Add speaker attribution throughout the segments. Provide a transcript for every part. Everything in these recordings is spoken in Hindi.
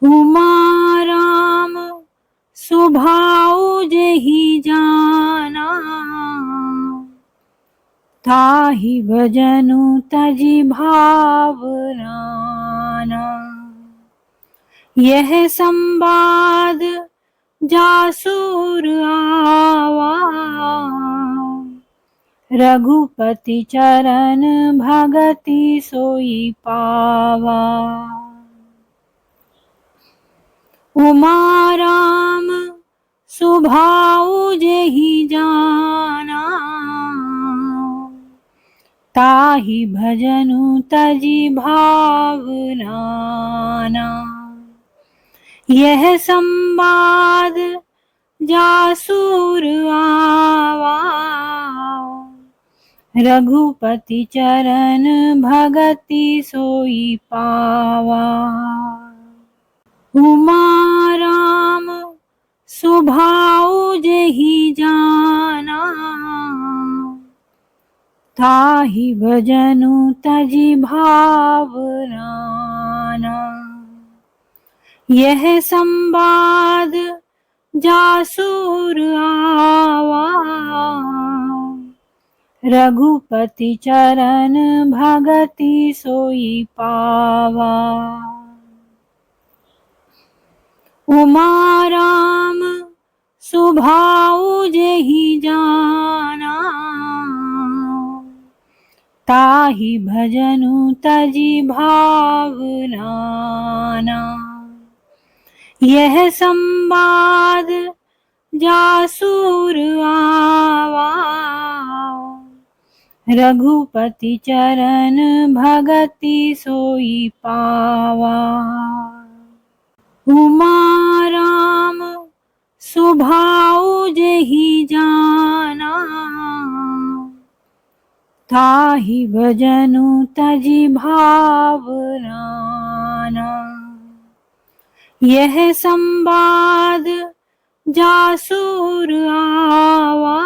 Speaker 1: उमा राम स्वभाव जेहि जाना, ताहि भजनु तजि भावनाना। यह संवाद जासुर आवा, रघुपति चरण भगति सोई पावा। उमा राम स्वभाव जेहि जाना, ताहि भजनु तजि भावनाना। यह संवाद जासुर आवा, रघुपति चरण भगति सोई पावा। उमा राम स्वभाव जेहि जाना, ताहि भजनु तजि भावनाना। यह संवाद जासुर आवा, रघुपति चरण भगति सोई पावा। उमा राम स्वभाव जेहि जाना, ताहि भजनु तजि भावनाना। यह संवाद जासुर आवा, रघुपति चरण भगति सोई पावा। उमा राम स्वभाव जेहि जाना, ताहि भजनु तजि भावनाना। यह संवाद जासुर आवा,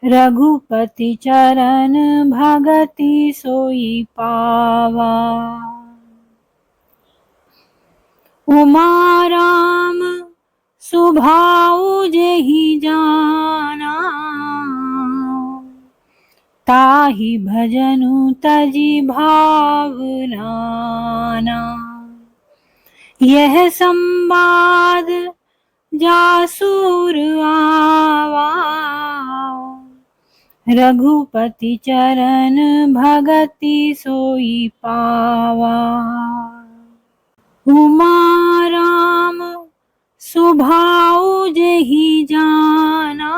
Speaker 1: रघुपति चरण भगति सोई पावा। उमा राम स्वभाव जेहि जाना, ताहि भजनु तजि भावनाना। यह संवाद जासुर आवा, रघुपति चरण भगति सोई पावा। उमा राम स्वभाव जेहि जाना,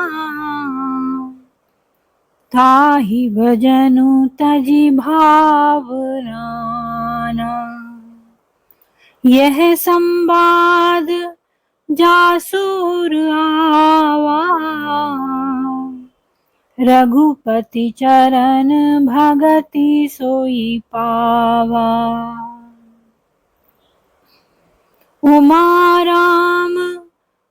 Speaker 1: ताहि भजनु तजि भावनाना। यह संवाद जासुर आवा, रघुपति चरण भगति सोई पावा। उमा राम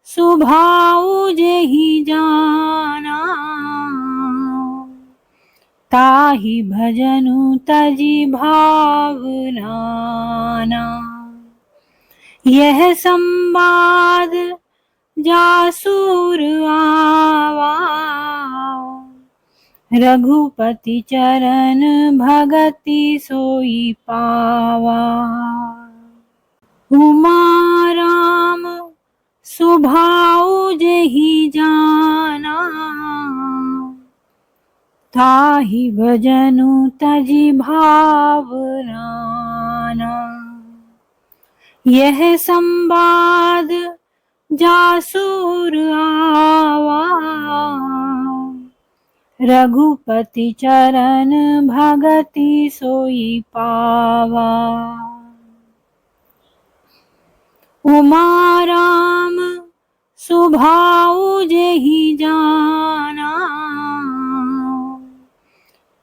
Speaker 1: स्वभाव जेहि जाना, ताहि भजनु तजि भावनाना। यह संवाद जासुर आवा, रघुपति चरण भगति सोई पावा। उमा राम स्वभाव जेहि जाना, ताहि भजनु तजि भावनाना। यह संवाद जासुर आवा, रघुपति चरण भगति सोई पावा। उमा राम स्वभाव जेहि जाना,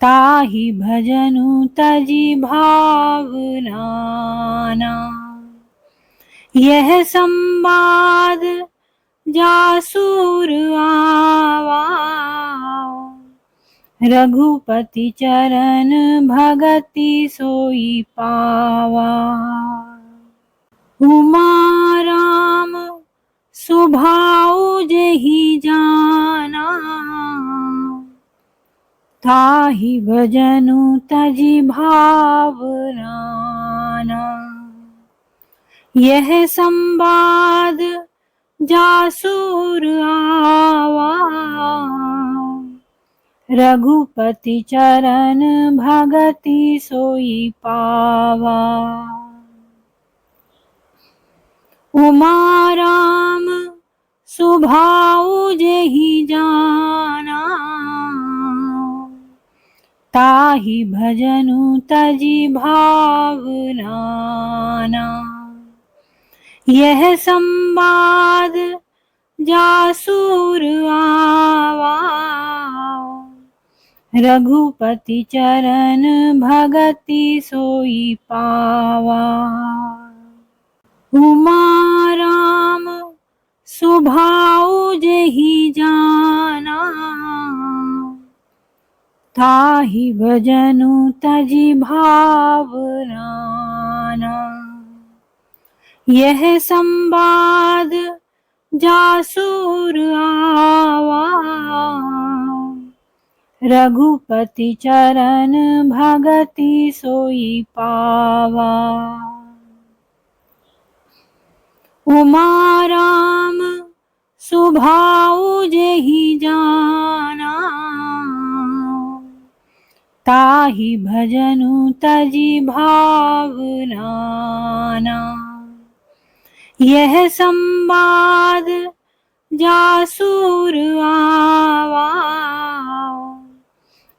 Speaker 1: ताहि भजनु तजि भावनाना। यह संवाद जासुर आवा, रघुपति चरण भगति सोई पावा। सुभाउ जेहि जाना, ताहि भजनु तजि भावना। यह संवाद जासुर आवा, रघुपति चरण भगति सोई पावा। उमा राम सुभाउ जेहि जाना, ताहि भजनु तजि भावना। यह संवाद जासुर आवा, रघुपति चरण भगति सोई पावा। उमा राम सुभाउ जेहि जाना, ताहि भजनु तजि भावना। यह संवाद जासुर आवा, रघुपति चरण भगति सोई पावा। उमा राम सुभाउ जेहि जाना, ताहि भजनु तजि भावना। यह संवाद जासुर आवा,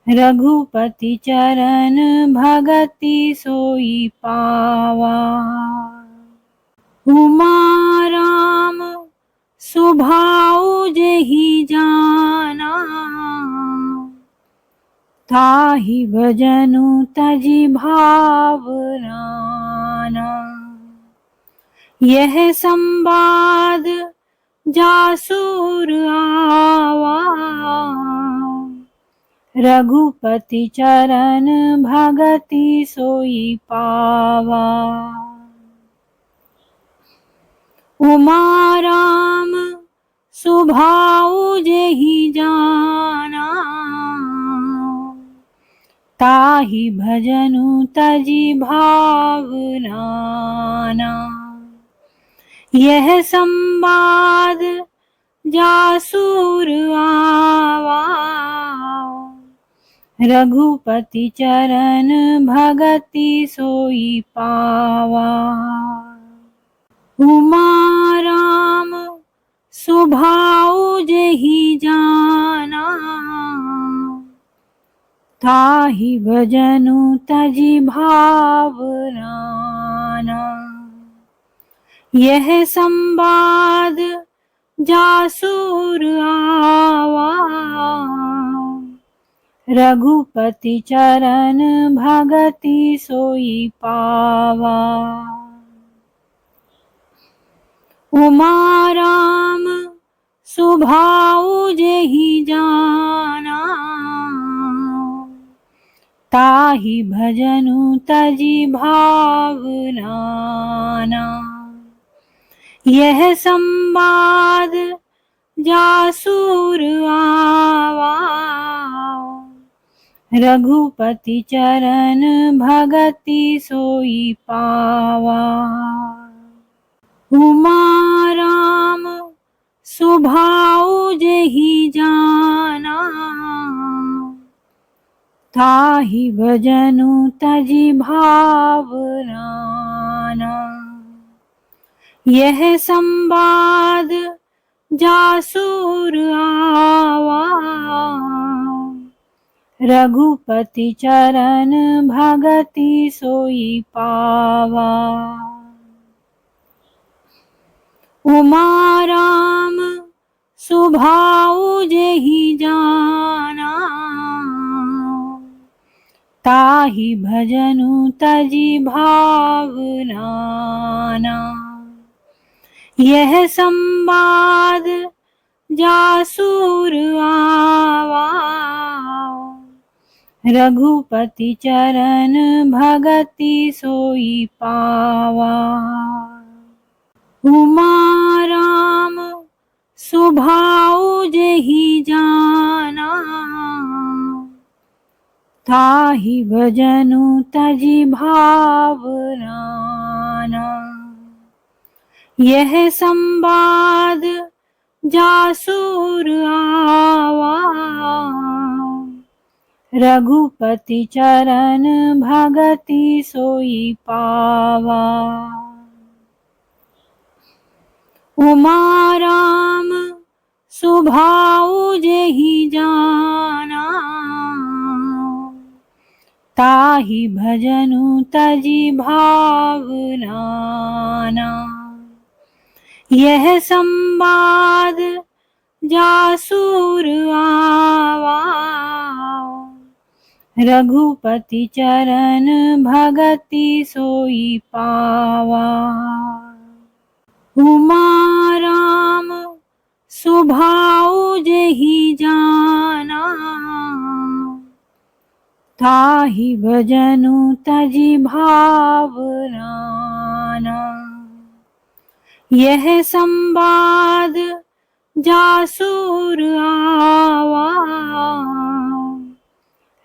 Speaker 1: रघुपति चरण भगति सोई पावा। उमा राम सुभाउ जेहि जाना, ताहि भजनु तजि भावना। यह संवाद जासुर आवा, रघुपति चरण भगति सोई पावा। उमा राम सुभाउ जेहि जाना, ताहि भजनु तजि भावना। यह संवाद जासुर आवा, रघुपति चरण भगति सोई पावा। उमा राम सुभाउ जेहि जाना, ताहि भजनु तजि भावना। यह संवाद जासुर आवा, रघुपति चरण भगति सोई पावा। उमा राम सुभाउ जेहि जाना, ताहि भजनु तजि भावना। यह संवाद जासुर आवा, रघुपति चरण भगति सोई पावा। उमा राम सुभाउ जेहि जाना, ताहि भजनु तजि भावना। यह संवाद जासुर आवा, रघुपति चरण भगति सोई पावा। उमा राम सुभाउ जेहि जाना, ताहि भजनु तजि भावना। यह संवाद जासुर आवा, रघुपति चरण भगति सोई पावा। उमा राम ताहि भजनु तजि भावना। यह संवाद जासुर आवा, रघुपति चरण भगति सोई पावा। उमा राम सुभाऊ जेहि जाना, ताहि भजनु तजि भावना। यह संवाद जासुर आवा, रघुपति चरण भगति सोई पावा। उमा राम सुभाऊ जेहि जाना, ताहि भजनु तजि भावना। यह संवाद जासुर आवा,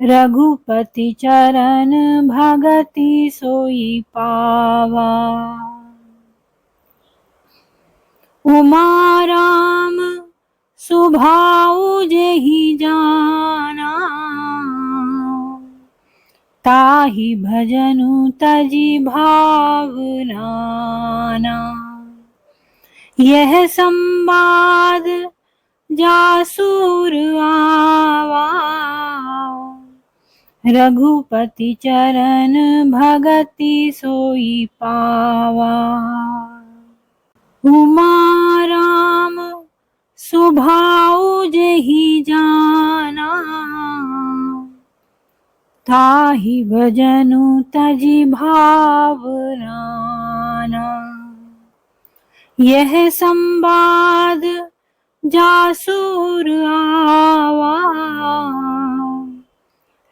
Speaker 1: रघुपति चरण भगति सोई पावा। उमा राम सुभाऊ जेहि जाना, ताहि भजनु तजि भावना। यह संवाद जासुर आवा, रघुपति चरण भगति सोई पावा। उमा राम सुभाऊ जेहि जाना, ताहि भजनु तजि भावना। यह संवाद जासुर आवा,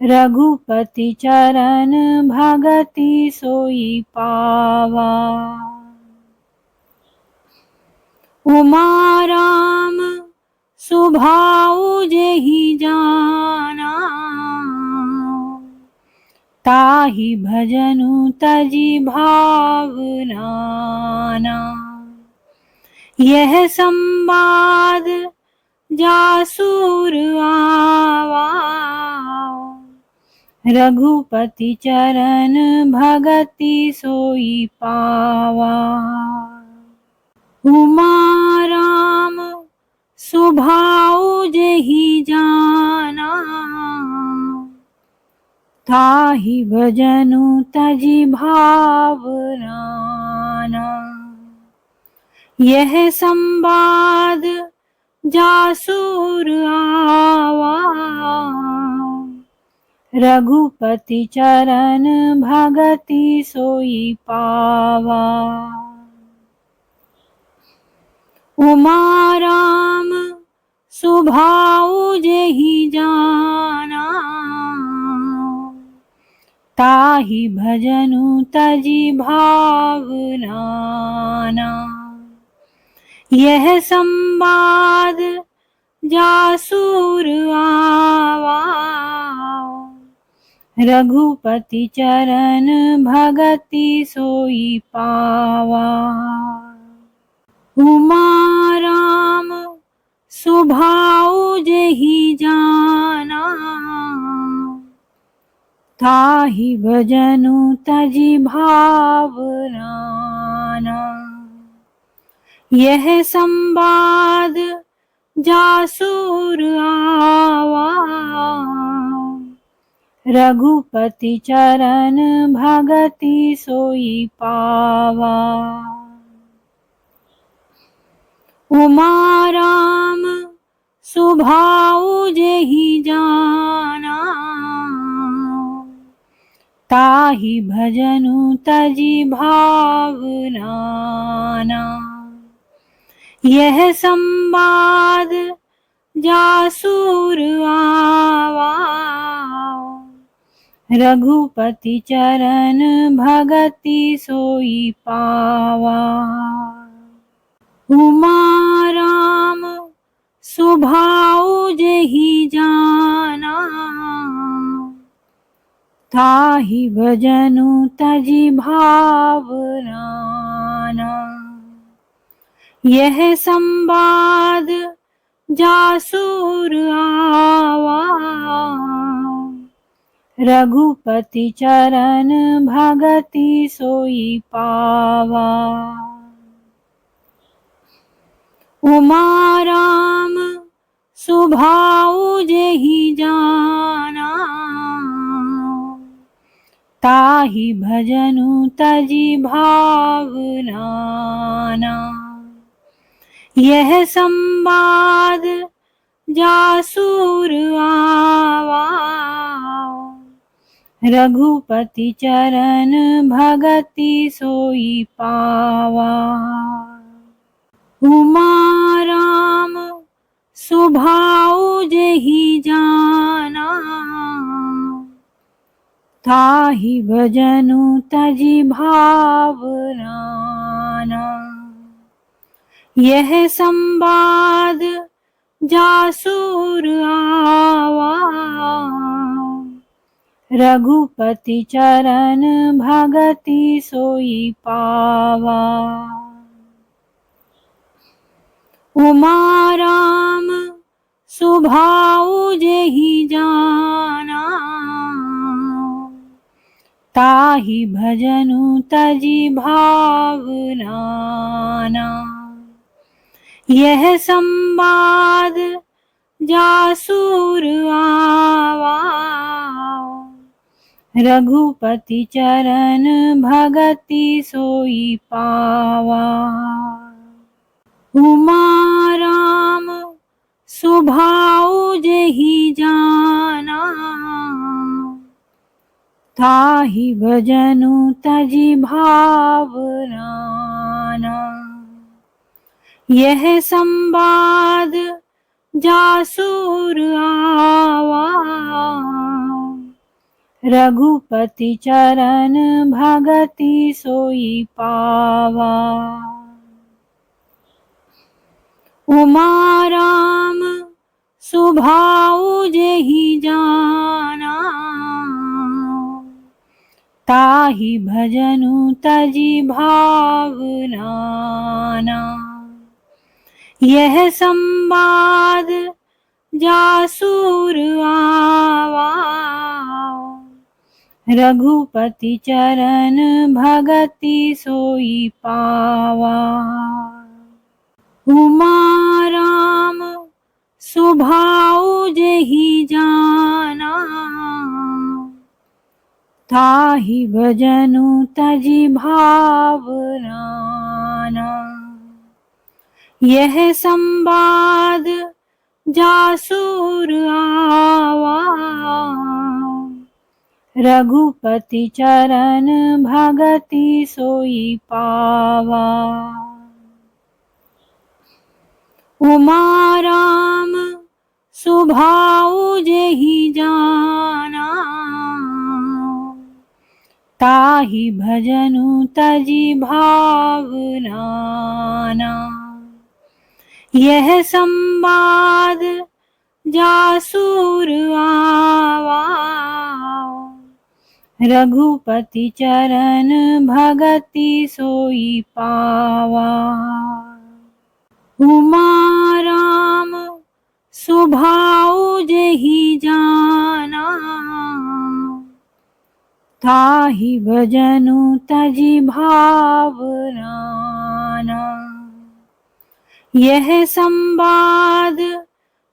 Speaker 1: रघुपति चरण भगति सोई पावा। उमा राम सुभाऊ जेहि जाना, ताहि भजनु तजि भावना। यह संवाद जासुर आवा, रघुपति चरण भगति सोई पावा। उमा राम सुभाऊ जेहि जाना, ताहि भजनु तजि भावना। यह संवाद जासुर आवा, रघुपति चरण भगति सोई पावा। उमा राम सुभाऊ जेहि जाना, ताहि भजनु तजि भावना। यह संवाद जासुर आवा, रघुपति चरण भगति सोई पावा। उमा राम सुभाऊ जेहि जाना, ताहि भजनु तजि भावना। यह संवाद जासुर आवा, रघुपति चरण भगति सोई पावा। उमा राम सुभाऊ जेहि जाना, ताहि भजनु तजि भावना। यह संवाद जासुर आवा, रघुपति चरण भगति सोई पावा। उमा राम सुभाऊ जेहि जाना, ताहि भजनु तजि भावना। यह संवाद जासुर आवा, रघुपति चरण भगति सोई पावा। उमा राम सुभाऊ जेहि जाना, ताहि भजनु तजि भावना। यह संवाद जासुर आवा, रघुपति चरण भगति सोई पावा। उमा राम सुभाऊ जेहि जाना, ताहि भजनु तजि भावना। यह संवाद जासुर आवा, रघुपति चरण भगति सोई पावा। उमा राम सुभाऊ जेहि जाना, ताहि भजनु तजि भावना। यह संवाद जासुर आवा, रघुपति चरण भगति सोई पावा। उमा राम सुभाऊ जेहि जाना, ताहि भजनु तजि भावना। यह संवाद जासुर आवा, रघुपति चरण भगति सोई पावा। उमा राम सुभाऊ जेहि जाना, ताहि भजनु तजि भावना। यह संवाद जासुर आवा, रघुपति चरण भगति सोई पावा। उमा राम सुभाऊ जेहि जाना, ताहि भजनु तजि भावना। यह संवाद जासुर आवा, रघुपति चरण भगति सोई पावा। उमा राम सुभाऊ जेहि जाना, ताहि भजनु तजि भावना। यह संवाद जासुर आवा, रघुपति चरण भगति सोई पावा। उमा राम सुभाऊ जेहि जाना, ताहि भजनु तजि भावना। यह संवाद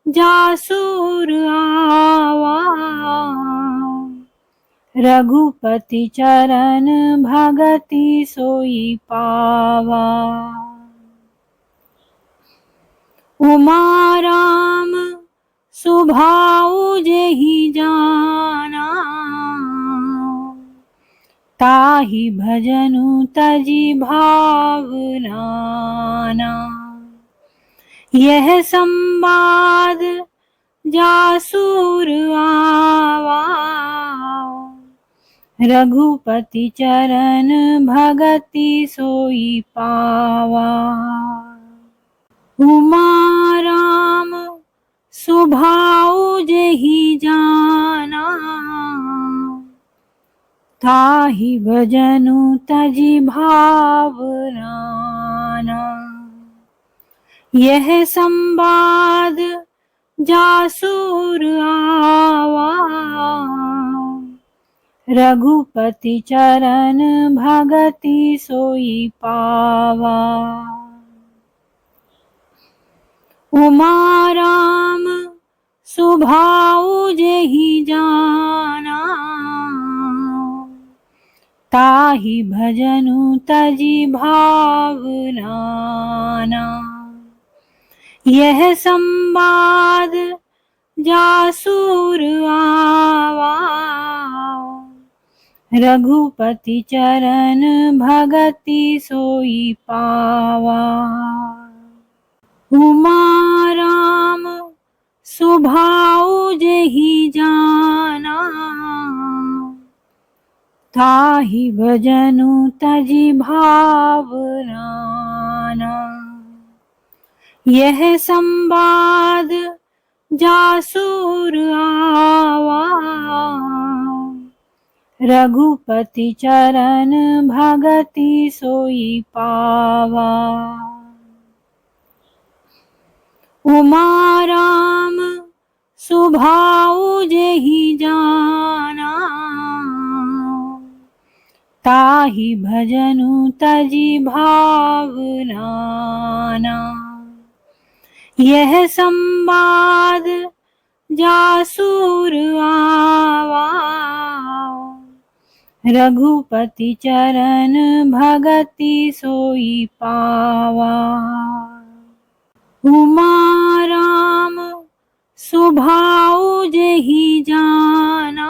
Speaker 1: जासुर आवा, रघुपति चरण भगति सोई पावा। उमा राम सुभाऊ जेहि जाना, ताहि भजनु तजि भावना। यह संवाद जासुर आवा, रघुपति चरण भगति सोई पावा। उमा राम सुभाऊ जेहि जाना, ताहि भजनु तजि भावना। यह संवाद जासुर आवा, रघुपति चरण भगति सोई पावा। उमा राम सुभाऊ जेहि जाना, ताहि भजनु तजि भावना। यह संवाद जासुर आवा, रघुपति चरण भगति सोई पावा। उमा राम सुभाऊ जेहि जाना, ताहि भजनु तजि भावना। यह संवाद जासुर आवा, रघुपति चरण भगति सोई पावा। उमा राम सुभाऊ जेहि जाना, ताहि भजनु तजि भावना। यह संवाद जासुर आवा, रघुपति चरण भगति सोई पावा। उमा राम सुभाऊ जेहि जाना,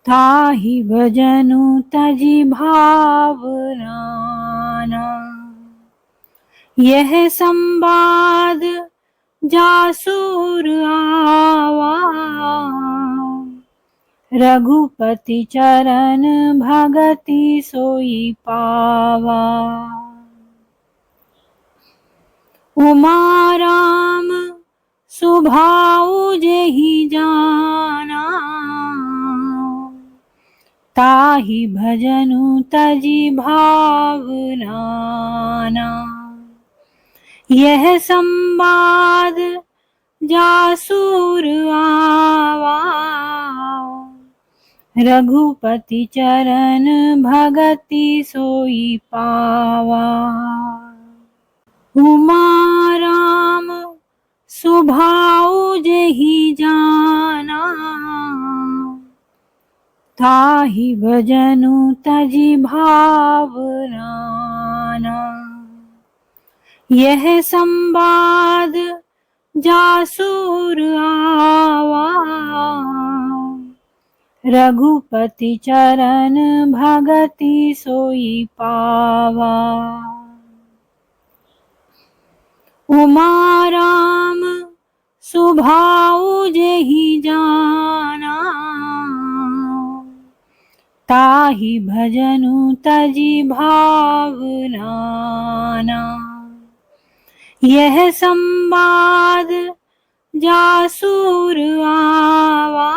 Speaker 1: ताहि भजनु तजि भावना। यह संवाद जासुर आवा, रघुपति चरण भगति सोई पावा। उमा राम सुभाऊ जेहि जाना, ताहि भजनु तजि भावना। यह संवाद जासुर आवा, रघुपति चरण भगति सोई पावा। उमा राम सुभाऊ जेहि जाना, ताहि भजनु तजि भावना। यह संवाद जासुर आवा, रघुपति चरण भगति सोई पावा। उमा राम सुभाऊ जेहि जाना, ताहि भजनु तजि भावना। यह संवाद जासुर आवा,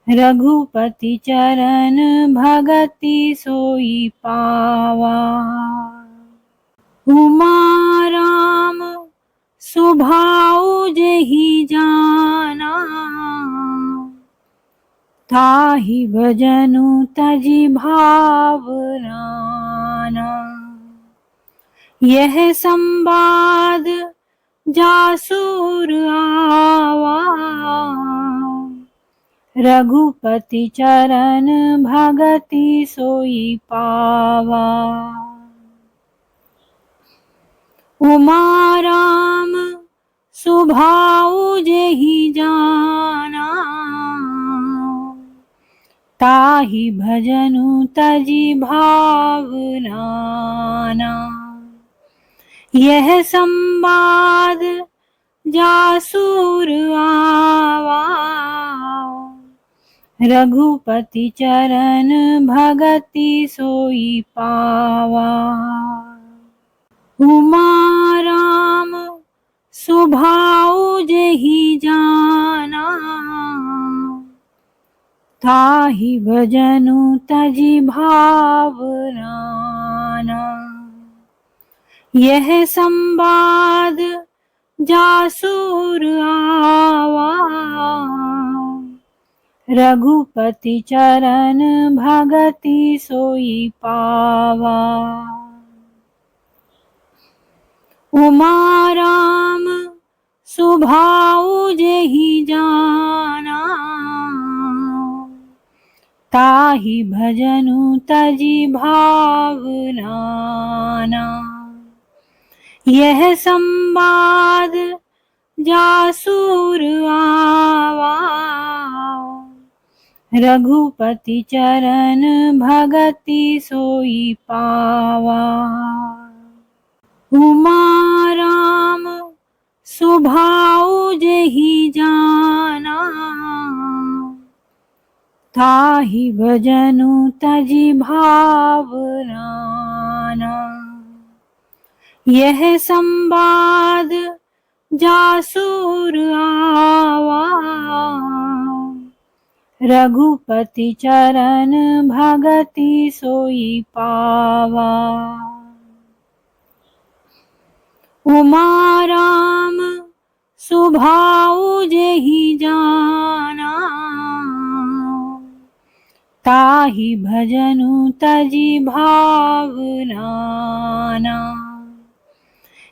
Speaker 1: रघुपति चरण भगति सोई पावा। उमा राम सुभाऊ जेहि जाना, ताहि भजनु तजि भावना। यह संवाद जासुर आवा, रघुपति चरण भगति सोई पावा। उमा राम सुभाऊ जेहि जाना, ताहि भजनु तजि भावना। यह संवाद जासुर आवा, रघुपति चरण भगति सोई पावा। उमा राम सुभाऊ जेहि जाना, ताहि भजनु तजि भावना। यह संवाद जासुर आवा, रघुपति चरण भगति सोई पावा। उमा राम सुभाऊ जेहि जाना, ताहि भजनु तजि भावना। यह संवाद जासुर आवा, रघुपति चरण भगति सोई पावा। उमा राम सुभाऊ जेहि जाना, ताहि भजनु तजि भावना। यह संवाद जासुर आवा, रघुपति चरण भगति सोई पावा। उमा राम सुभाऊ जेहि जाना, ताहि भजनु तजि भावना।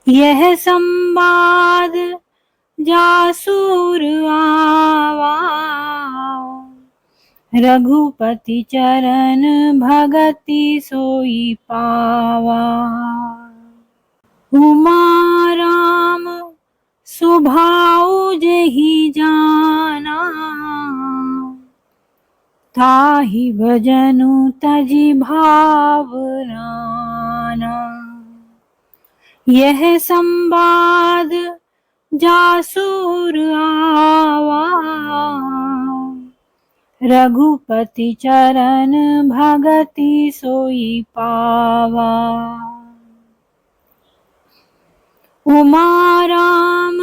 Speaker 1: यह संवाद जासुर आवा, रघुपति चरण भगति सोई पावा। उमा राम सुभाऊ जेहि जाना, ताहि भजनु तजि भावना। यह संवाद जासुर आवा, रघुपति चरण भगति सोई पावा। उमा राम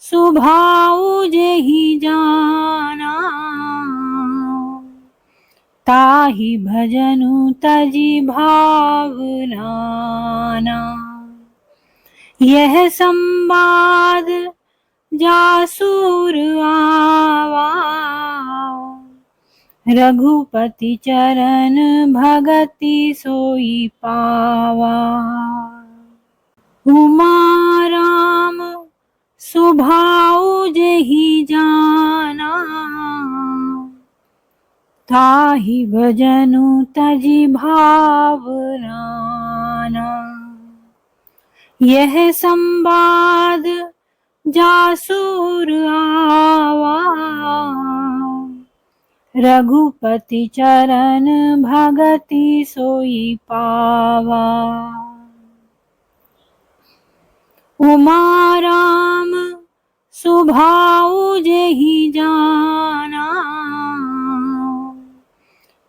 Speaker 1: सुभाऊ जेहि जाना, ताहि भजनु तजि भावना। यह संवाद जासुर आवा, रघुपति चरण भगति सोई पावा। उमा राम सुभाऊ जेहि जाना, ताहि भजनु तजि भावना। यह संवाद जासुर आवा, रघुपति चरण भगति सोई पावा। उमा राम सुभाऊ जेहि जाना,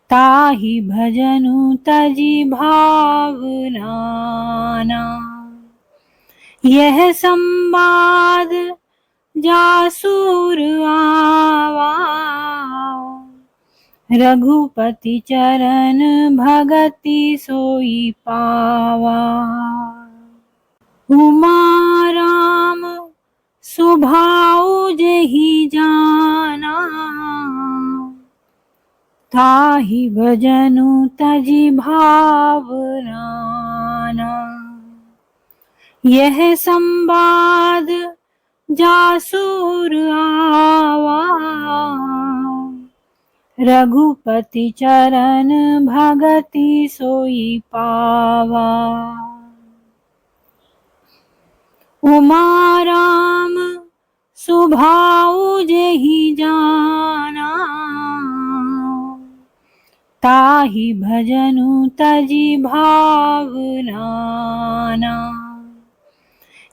Speaker 1: ताहि भजनु तजि भावना। यह संवाद जासुर आवा, रघुपति चरण भगति सोई पावा। उमा राम सुभाऊ जेहि जाना, ताहि भजनु तजि भावना। यह संवाद जासुर आवा, रघुपति चरण भगति सोई पावा। उमा राम सुभाऊ जेहि जाना, ताहि भजनु तजि भावना।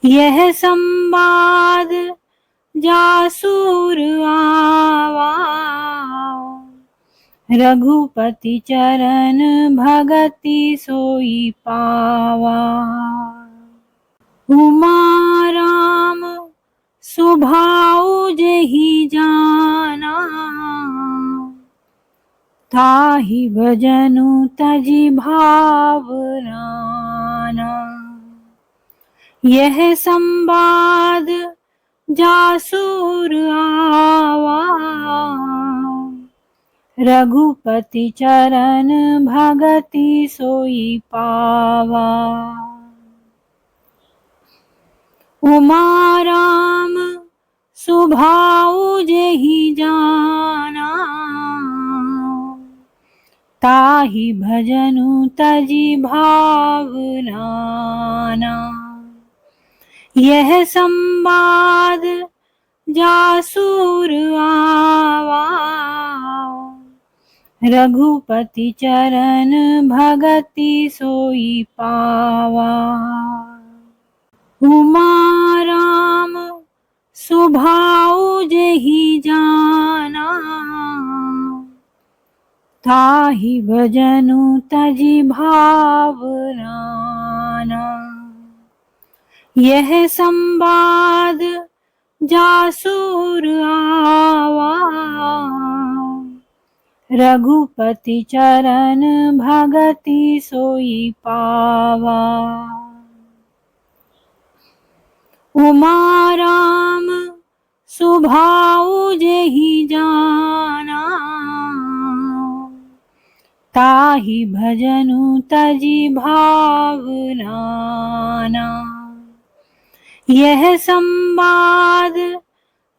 Speaker 1: यह संवाद जासुर आवा, रघुपति चरण भगति सोई पावा। उमा राम सुभाऊ जेहि जाना, ताहि भजनु तजि भावना। यह संवाद जासुर आवा, रघुपति चरण भगति सोई पावा। उमा राम सुभाऊ जेहि जाना, ताहि भजनु तजि भावना। यह संवाद जासुर आवा, रघुपति चरण भगति सोई पावा। उमा राम सुभाऊ जेहि जाना, ताहि भजनु तजि भावना। यह संवाद जासुर आवा, रघुपति चरण भगति सोई पावा। उमा राम सुभाऊ जेहि जाना, ताहि भजनु तजि भावना। यह संवाद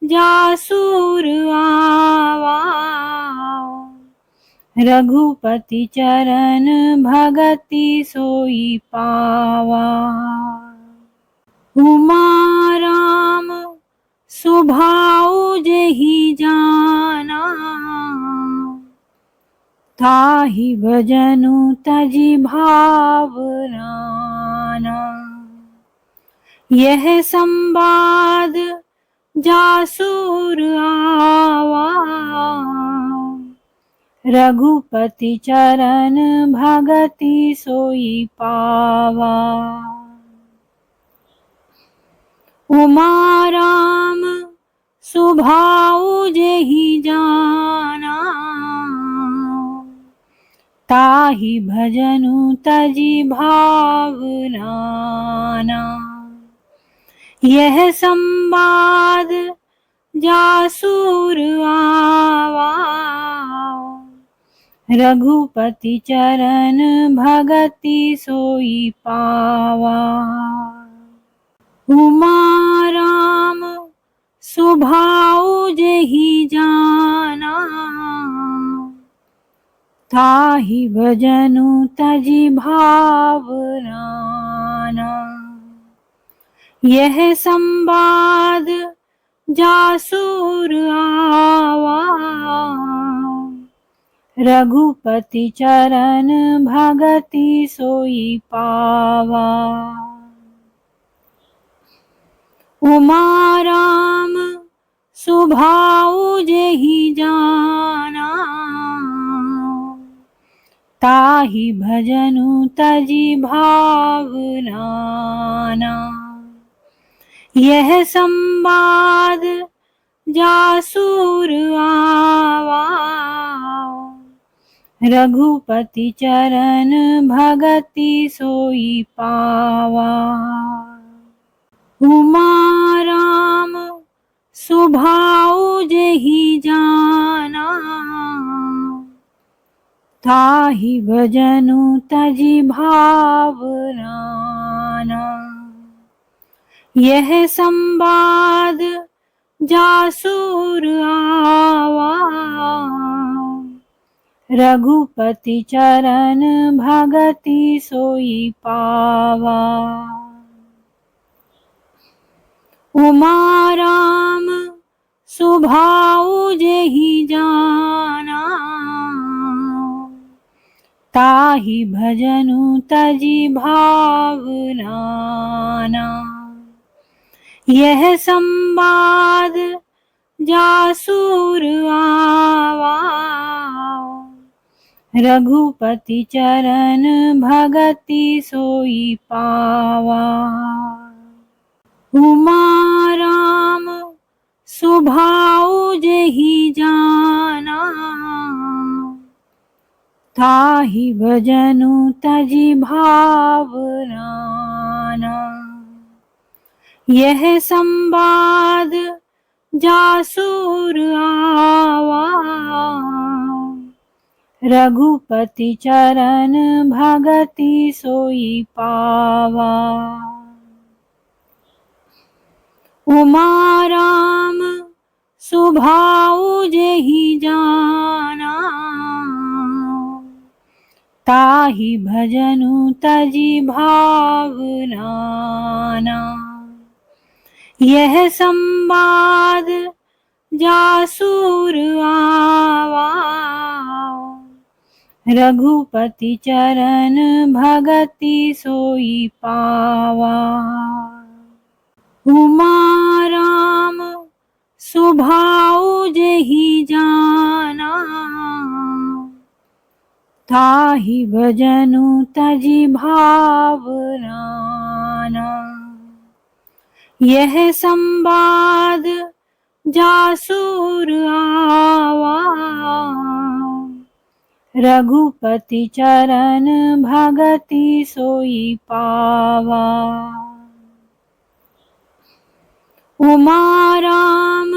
Speaker 1: जासुर आवा, रघुपति चरण भगति सोई पावा। उमा राम सुभाऊ जेहि जाना, ताहि भजनु तजि भावना। यह संवाद जासुर आवा, रघुपति चरण भगति सोई पावा। उमा राम सुभाऊ जेहि जाना, ताहि भजनु तजि भावना। यह संवाद जासुर आवा, रघुपति चरण भगति सोई पावा। उमा राम सुभाऊ जेहि जाना, ताहि भजनु तजि भावना। यह संवाद जासुर आवा, रघुपति चरण भगति सोई पावा। उमा राम सुभाऊ जेहि जाना, ताहि भजनु तजि भावना। यह संवाद जासुर आवा, रघुपति चरण भगति सोई पावा। उमा राम सुभाऊ जेहि जाना, ताहि भजनु तजि भावना। यह संवाद जासुर आवा, रघुपति चरण भगति सोई पावा। उमा राम सुभाऊ जेहि जाना, ताहि भजनु तजि भावना। यह संवाद जासुर आवा, रघुपति चरण भगति सोई पावा। उमा राम सुभाऊ जेहि जाना, ताहि भजनु तजि भावना। यह संवाद जासुर आवा, रघुपति चरण भगति सोई पावा। उमा राम सुभाऊ जेहि जाना, ताहि भजनु तजि भावना। यह संवाद जासुर आवा, रघुपति चरण भगति सोई पावा। उमा राम सुभाऊ जेहि जाना, ताहि भजनु तजि भावना। यह संवाद जासुर आवा, रघुपति चरण भगति सोई पावा। उमा राम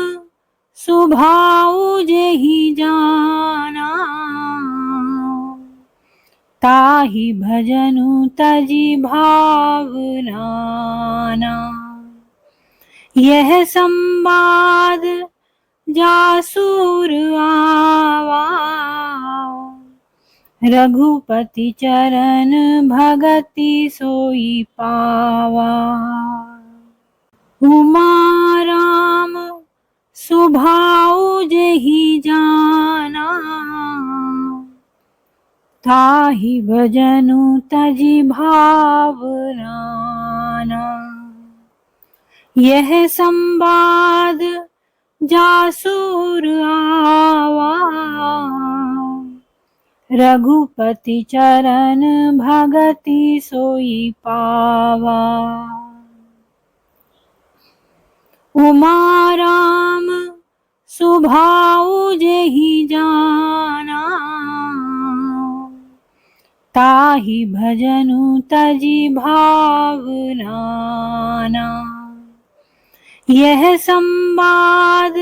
Speaker 1: सुभाऊ जेहि जाना, ताहि भजनु तजि भावना। यह संवाद जासुर आवा, रघुपति चरण भगति सोई पावा। उमा राम सुभाऊ जेहि जाना, ताहि भजनु तजि भावना। यह संवाद जासुर आवा, रघुपति चरण भगति सोई पावा। उमा राम सुभाऊ जेहि जाना, ताहि भजनु तजि भावना। यह संवाद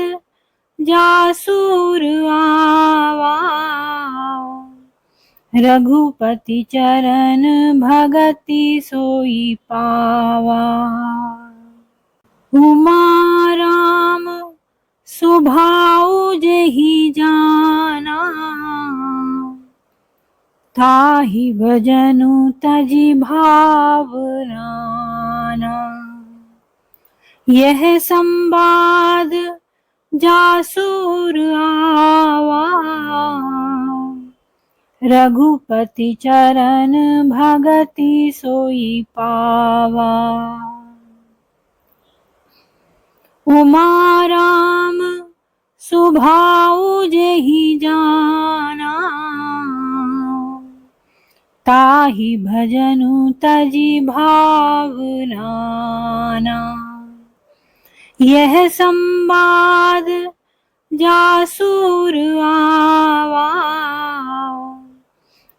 Speaker 1: जासुर आवा, रघुपति चरण भगति सोई पावा। उमा राम सुभाऊ जेहि जाना, ताहि भजनु तजि भावना। यह संवाद जासुर आवा, रघुपति चरण भगति सोई पावा। उमा राम सुभाऊ जेहि जाना, ताहि भजनु तजि भावना। यह संवाद जासुर आवा,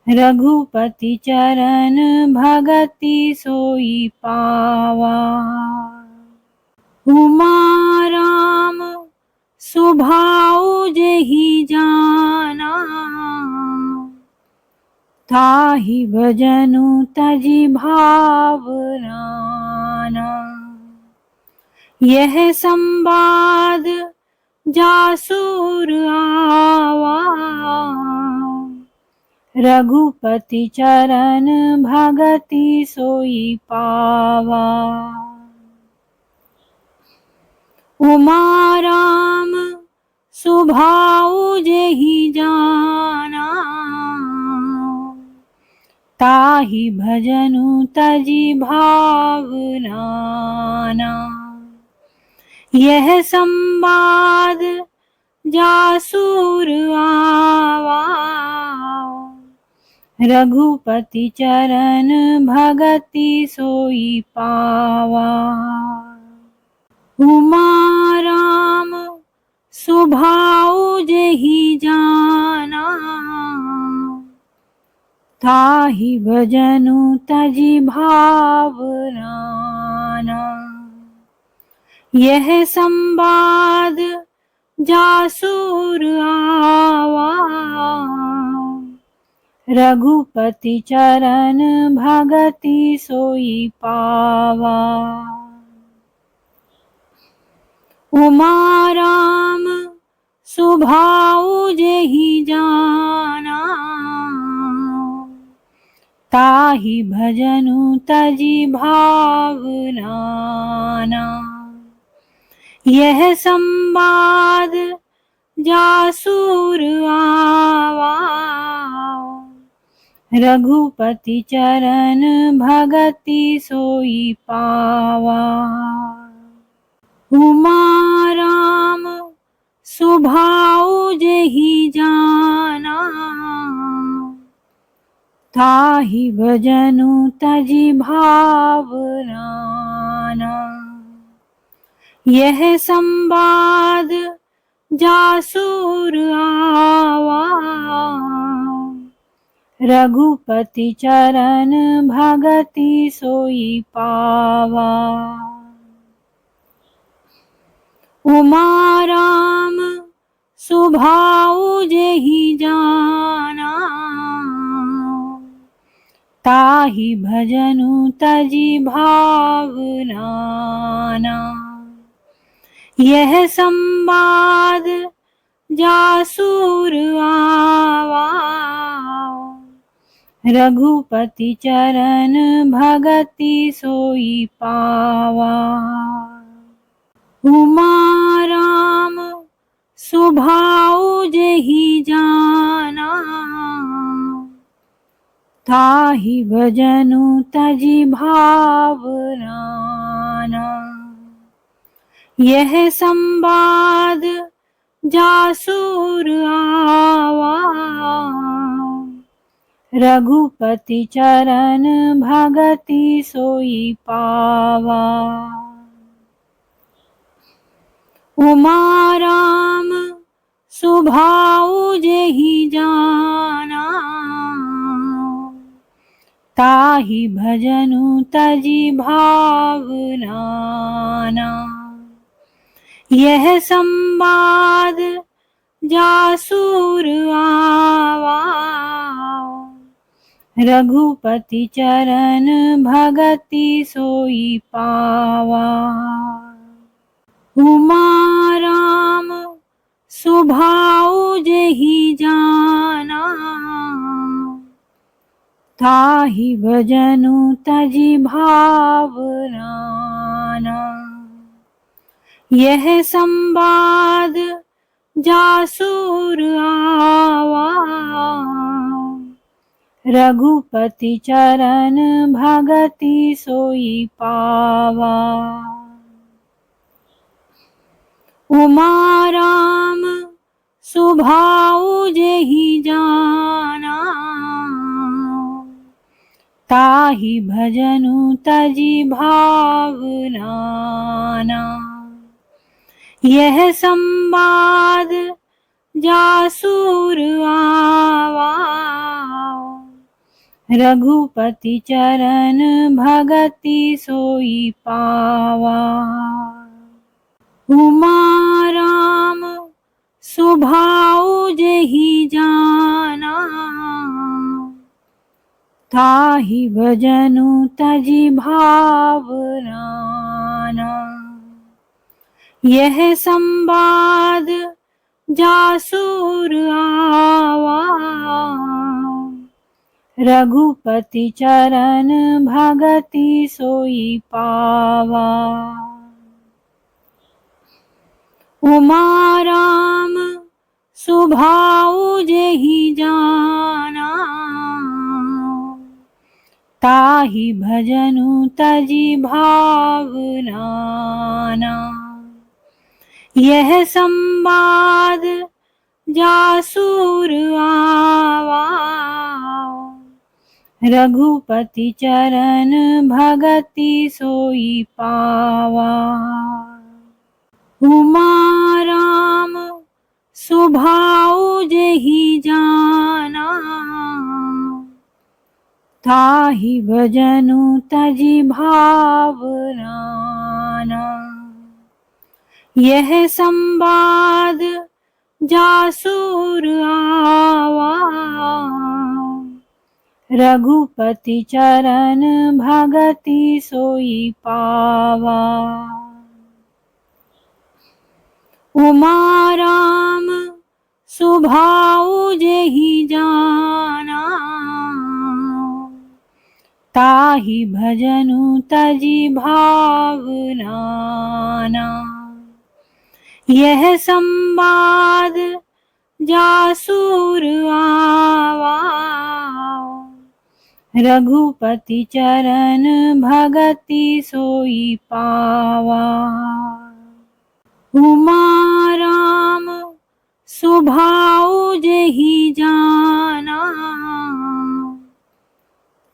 Speaker 1: रघुपति चरण भगति सोई पावा। उमा राम सुभाऊ जेहि जाना, ताहि भजनु तजि भावना। यह संवाद जासुर आवा, रघुपति चरण भगति सोई पावा। उमा राम सुभाऊ जेहि जाना, ताहि भजनु तजि भावना। यह संवाद जासुर आवा, रघुपति चरण भगति सोई पावा। उमा राम सुभाऊ जेहि जाना, ताहि भजनु तजि भावना। यह संवाद जासुर आवा, रघुपति चरण भगति सोई पावा। उमा राम सुभाऊ जेहि जाना, ताहि भजनु तजि भावना। यह संवाद जासुर आवा, रघुपति चरण भगति सोई पावा। उमा राम सुभाऊ जेहि जाना, ताहि भजनु तजि भावना। यह संवाद जासुर आवा, रघुपति चरण भगति सोई पावा। उमा राम सुभाऊ जेहि जाना, ताहि भजनु तजि भावना। यह संवाद जासुर आवा, रघुपति चरण भगति सोई पावा। उमा राम सुभाऊ जेहि जाना, ताहि भजनु तजि भावना। यह संवाद जासुर आवा, रघुपति चरण भगति सोई पावा। उमा राम सुभाऊ जेहि जाना, ताहि भजनु तजि भावना। यह संवाद जासुर आवा, रघुपति चरण भगति सोई पावा। उमा राम सुभाऊ जेहि जाना, ताहि भजनु तजि भावना। यह संवाद जासुर आवा, रघुपति चरण भगति सोई पावा। उमा राम सुभाऊ जेहि जाना, ताहि भजनु तजि भावना। यह संवाद जासुर आवा, रघुपति चरण भगति सोई पावा। उमा राम सुभाऊ जेहि जाना, ताहि भजनु तजि भावना। यह संवाद जासुर आवा, रघुपति चरण भगति सोई पावा। उमा राम सुभाऊ जेहि जाना, ताहि भजनु तजि भावना। यह संवाद जासुर आवा, रघुपति चरण भगति सोई पावा। उमा राम सुभाऊ जेहि जाना, ताहि भजनु तजि भावना। यह संवाद जासुर आवा, रघुपति चरण भगति सोई पावा। उमा राम सुभाऊ जेहि जाना, ताहि भजनु तजि भावना। यह संवाद जासुर आवा, रघुपति चरण भगति सोई पावा। उमा राम सुभाऊ जेहि जाना,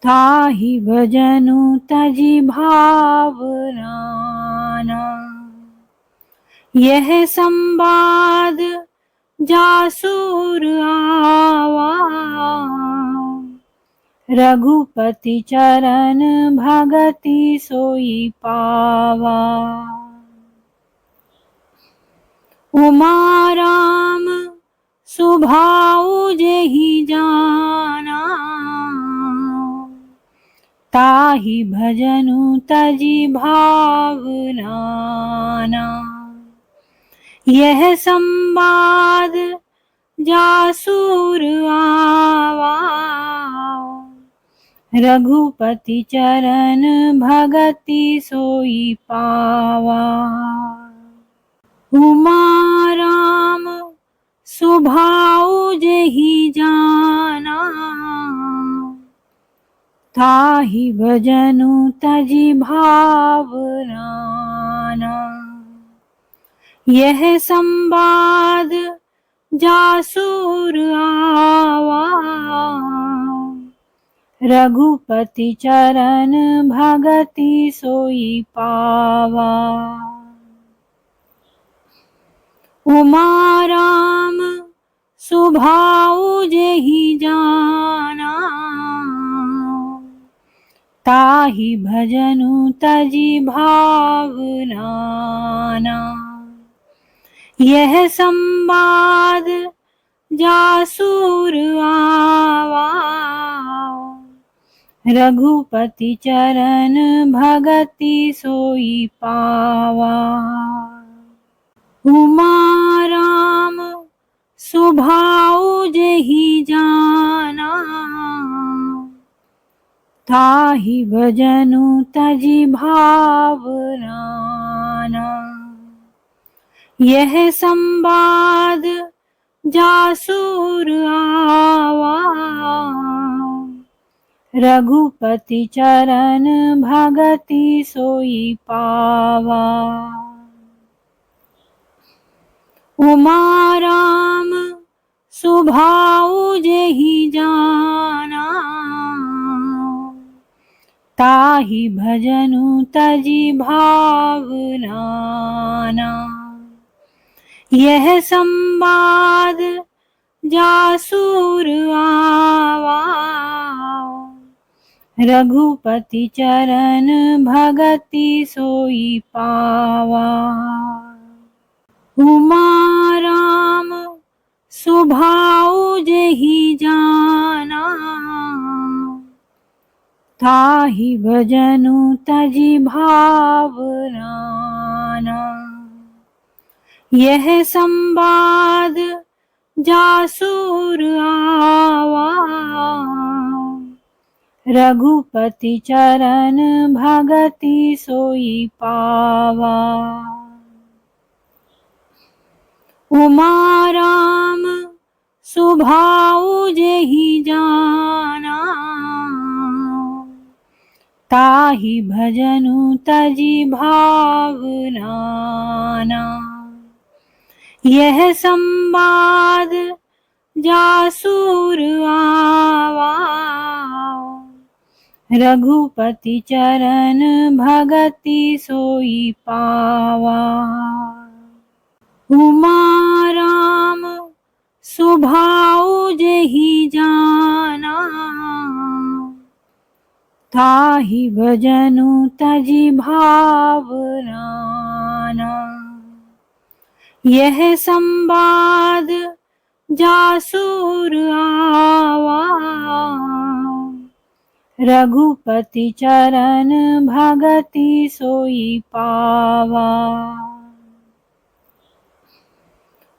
Speaker 1: ताहि भजनु तजि भावना। यह संवाद जासुर आवा, रघुपति चरण भगति सोई पावा। उमा राम सुभाऊ जेहि जाना, ताहि भजनु तजि भावना। यह संवाद जासुर आवा, रघुपति चरण भगति सोई पावा। उमा राम सुभाऊ जेहि जाना, ताहि भजनु तजि भावना। यह संवाद जासुर आवा, रघुपति चरण भगति सोई पावा। उमा राम सुभाऊ जेहि जाना, ताहि भजनु तजि भावना। यह संवाद जासुर आवा, रघुपति चरण भगति सोई पावा। उमा राम सुभाऊ जेहि जाना, ताहि भजनु तजि भावना। यह संवाद जासुर आवा, रघुपति चरण भगति सोई पावा। उमा राम सुभाऊ जेहि जाना, ताहि भजनु तजि भावना। यह संवाद जासुर आवा, रघुपति चरण भगति सोई पावा। उमा राम सुभाऊ जेहि जाना, ताहि भजनु तजि भावना। यह संवाद जासुर आवा, रघुपति चरण भगति सोई पावा। उमा राम सुभाऊ जेहि जाना, ताहि भजनु तजि भावना। यह संवाद जासुर आवा, रघुपति चरण भगति सोई पावा। उमा राम सुभाऊ जेहि जाना, ताहि भजनु तजि भावना। यह संवाद जासुर आवा, रघुपति चरण भगति सोई पावा।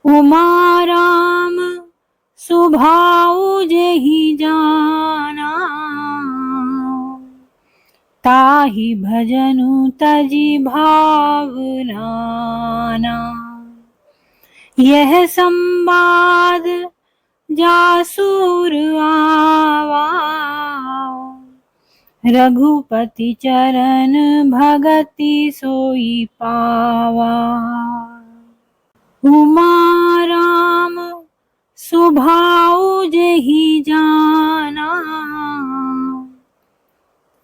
Speaker 1: उमा राम सुभाऊ जेहि जाना, ताहि भजनु तजि भावना। यह संवाद जासुर आवा, रघुपति चरण भगति सोई पावा। उमा राम सुभाऊ जेहि जाना,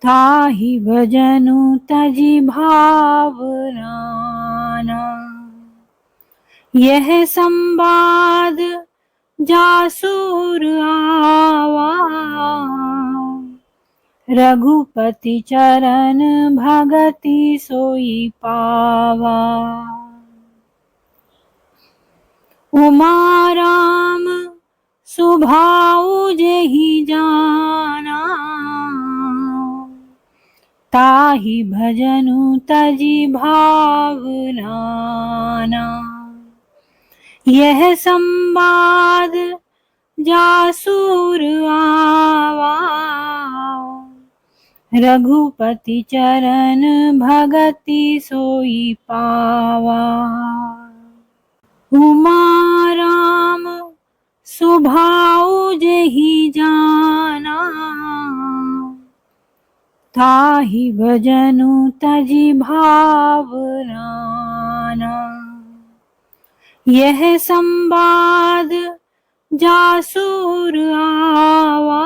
Speaker 1: ताहि भजनु तजि भावना। यह संवाद जासुर आवा, रघुपति चरण भगति सोई पावा। उमा राम सुभाऊ जेहि जाना, ताहि भजनु तजि भावना। यह संवाद जासुर आवा, रघुपति चरण भगति सोई पावा। उमा राम सुभाऊ जेहि जाना, ताहि भजनु तजि भावना। यह संवाद जासुर आवा,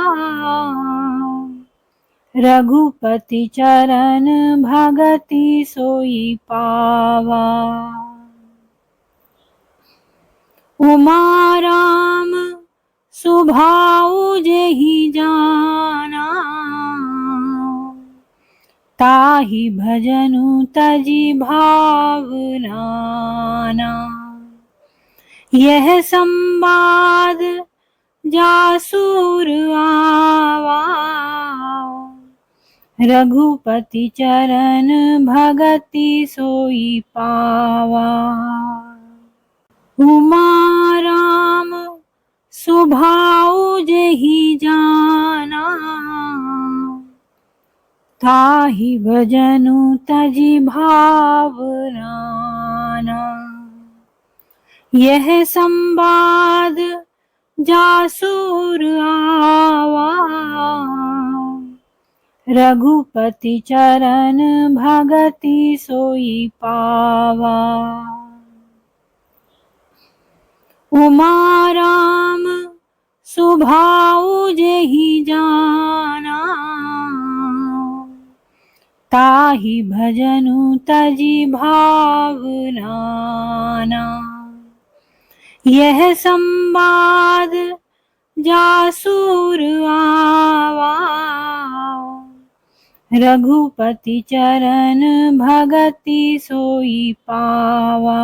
Speaker 1: रघुपति चरण भगति सोई पावा। उमा राम सुभाऊ जेहि जाना, ताहि भजनु तजि भावना। यह संवाद जासुर आवा, रघुपति चरण भगति सोई पावा। उमा राम सुभाऊ जेहि जाना, ताहि भजनु तजि भावना। यह संवाद जासुर आवा, रघुपति चरण भगति सोई पावा। उमा राम सुभाऊ जेहि जाना, ताहि भजनु तजि भावना। यह संवाद जासुर आवा, रघुपति चरण भगति सोई पावा।